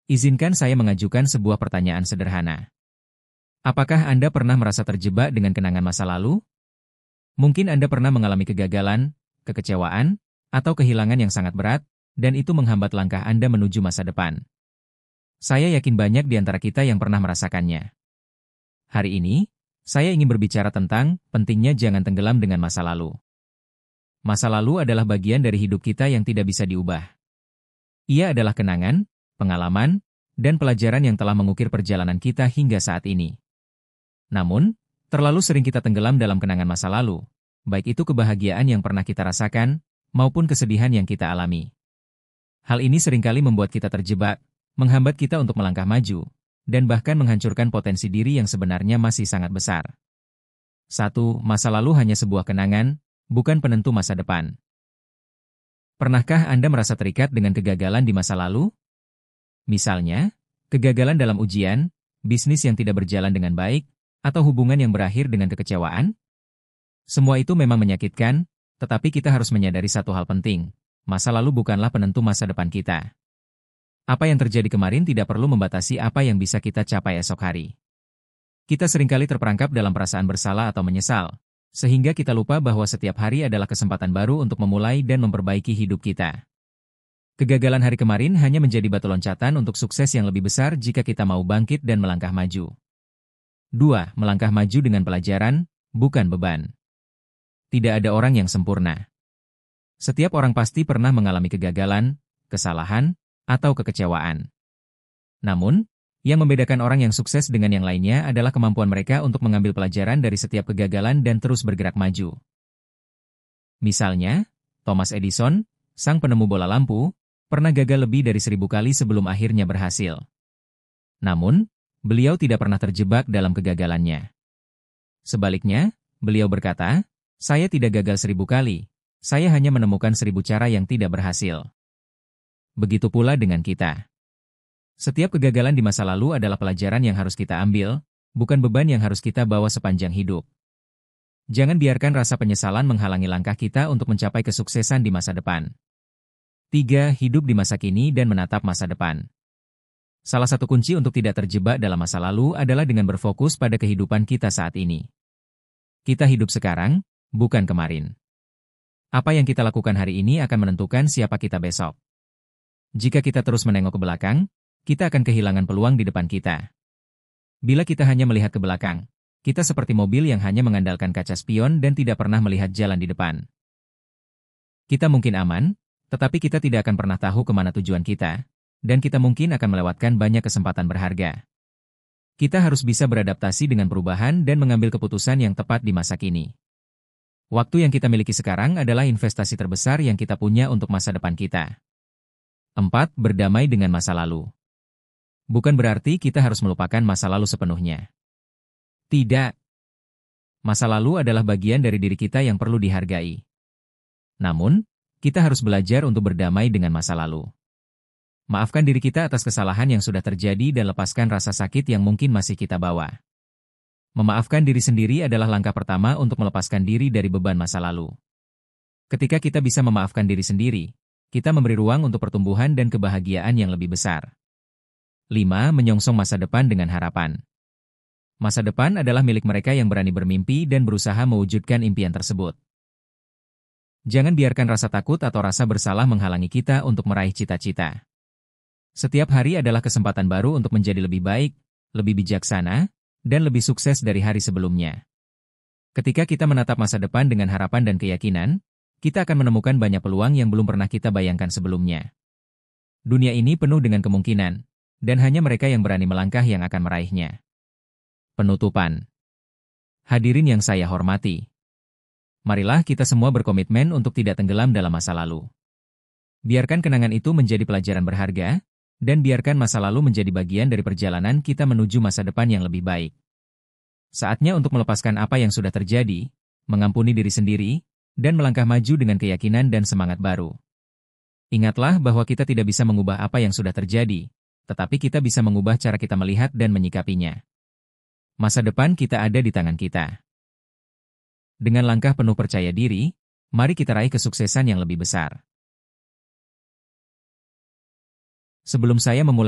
Izinkan saya mengajukan sebuah pertanyaan sederhana. Apakah Anda pernah merasa terjebak dengan kenangan masa lalu? Mungkin Anda pernah mengalami kegagalan, kekecewaan, atau kehilangan yang sangat berat, dan itu menghambat langkah Anda menuju masa depan. Saya yakin banyak di antara kita yang pernah merasakannya. Hari ini, saya ingin berbicara tentang pentingnya jangan tenggelam dengan masa lalu. Masa lalu adalah bagian dari hidup kita yang tidak bisa diubah. Ia adalah kenangan, pengalaman, dan pelajaran yang telah mengukir perjalanan kita hingga saat ini. Namun, terlalu sering kita tenggelam dalam kenangan masa lalu, baik itu kebahagiaan yang pernah kita rasakan, maupun kesedihan yang kita alami. Hal ini seringkali membuat kita terjebak, menghambat kita untuk melangkah maju, dan bahkan menghancurkan potensi diri yang sebenarnya masih sangat besar. 1. Masa lalu hanya sebuah kenangan, bukan penentu masa depan. Pernahkah Anda merasa terikat dengan kegagalan di masa lalu? Misalnya, kegagalan dalam ujian, bisnis yang tidak berjalan dengan baik, atau hubungan yang berakhir dengan kekecewaan? Semua itu memang menyakitkan, tetapi kita harus menyadari satu hal penting. Masa lalu bukanlah penentu masa depan kita. Apa yang terjadi kemarin tidak perlu membatasi apa yang bisa kita capai esok hari. Kita seringkali terperangkap dalam perasaan bersalah atau menyesal, sehingga kita lupa bahwa setiap hari adalah kesempatan baru untuk memulai dan memperbaiki hidup kita. Kegagalan hari kemarin hanya menjadi batu loncatan untuk sukses yang lebih besar jika kita mau bangkit dan melangkah maju. 2. Melangkah maju dengan pelajaran, bukan beban. Tidak ada orang yang sempurna. Setiap orang pasti pernah mengalami kegagalan, kesalahan, atau kekecewaan. Namun, yang membedakan orang yang sukses dengan yang lainnya adalah kemampuan mereka untuk mengambil pelajaran dari setiap kegagalan dan terus bergerak maju. Misalnya, Thomas Edison, sang penemu bola lampu, pernah gagal lebih dari 1000 kali sebelum akhirnya berhasil. Namun, beliau tidak pernah terjebak dalam kegagalannya. Sebaliknya, beliau berkata, "Saya tidak gagal 1000 kali, saya hanya menemukan 1000 cara yang tidak berhasil." Begitu pula dengan kita. Setiap kegagalan di masa lalu adalah pelajaran yang harus kita ambil, bukan beban yang harus kita bawa sepanjang hidup. Jangan biarkan rasa penyesalan menghalangi langkah kita untuk mencapai kesuksesan di masa depan. 3. Hidup di masa kini dan menatap masa depan. Salah satu kunci untuk tidak terjebak dalam masa lalu adalah dengan berfokus pada kehidupan kita saat ini. Kita hidup sekarang, bukan kemarin. Apa yang kita lakukan hari ini akan menentukan siapa kita besok. Jika kita terus menengok ke belakang, kita akan kehilangan peluang di depan kita. Bila kita hanya melihat ke belakang, kita seperti mobil yang hanya mengandalkan kaca spion dan tidak pernah melihat jalan di depan. Kita mungkin aman, tetapi kita tidak akan pernah tahu kemana tujuan kita, dan kita mungkin akan melewatkan banyak kesempatan berharga. Kita harus bisa beradaptasi dengan perubahan dan mengambil keputusan yang tepat di masa kini. Waktu yang kita miliki sekarang adalah investasi terbesar yang kita punya untuk masa depan kita. 4. Berdamai dengan masa lalu. Bukan berarti kita harus melupakan masa lalu sepenuhnya. Tidak. Masa lalu adalah bagian dari diri kita yang perlu dihargai. Namun, kita harus belajar untuk berdamai dengan masa lalu. Maafkan diri kita atas kesalahan yang sudah terjadi dan lepaskan rasa sakit yang mungkin masih kita bawa. Memaafkan diri sendiri adalah langkah pertama untuk melepaskan diri dari beban masa lalu. Ketika kita bisa memaafkan diri sendiri, kita memberi ruang untuk pertumbuhan dan kebahagiaan yang lebih besar. 5. Menyongsong masa depan dengan harapan. Masa depan adalah milik mereka yang berani bermimpi dan berusaha mewujudkan impian tersebut. Jangan biarkan rasa takut atau rasa bersalah menghalangi kita untuk meraih cita-cita. Setiap hari adalah kesempatan baru untuk menjadi lebih baik, lebih bijaksana, dan lebih sukses dari hari sebelumnya. Ketika kita menatap masa depan dengan harapan dan keyakinan, kita akan menemukan banyak peluang yang belum pernah kita bayangkan sebelumnya. Dunia ini penuh dengan kemungkinan, dan hanya mereka yang berani melangkah yang akan meraihnya. Penutupan. Hadirin yang saya hormati. Marilah kita semua berkomitmen untuk tidak tenggelam dalam masa lalu. Biarkan kenangan itu menjadi pelajaran berharga, dan biarkan masa lalu menjadi bagian dari perjalanan kita menuju masa depan yang lebih baik. Saatnya untuk melepaskan apa yang sudah terjadi, mengampuni diri sendiri, dan melangkah maju dengan keyakinan dan semangat baru. Ingatlah bahwa kita tidak bisa mengubah apa yang sudah terjadi, tetapi kita bisa mengubah cara kita melihat dan menyikapinya. Masa depan kita ada di tangan kita. Dengan langkah penuh percaya diri, mari kita raih kesuksesan yang lebih besar. Sebelum saya memulai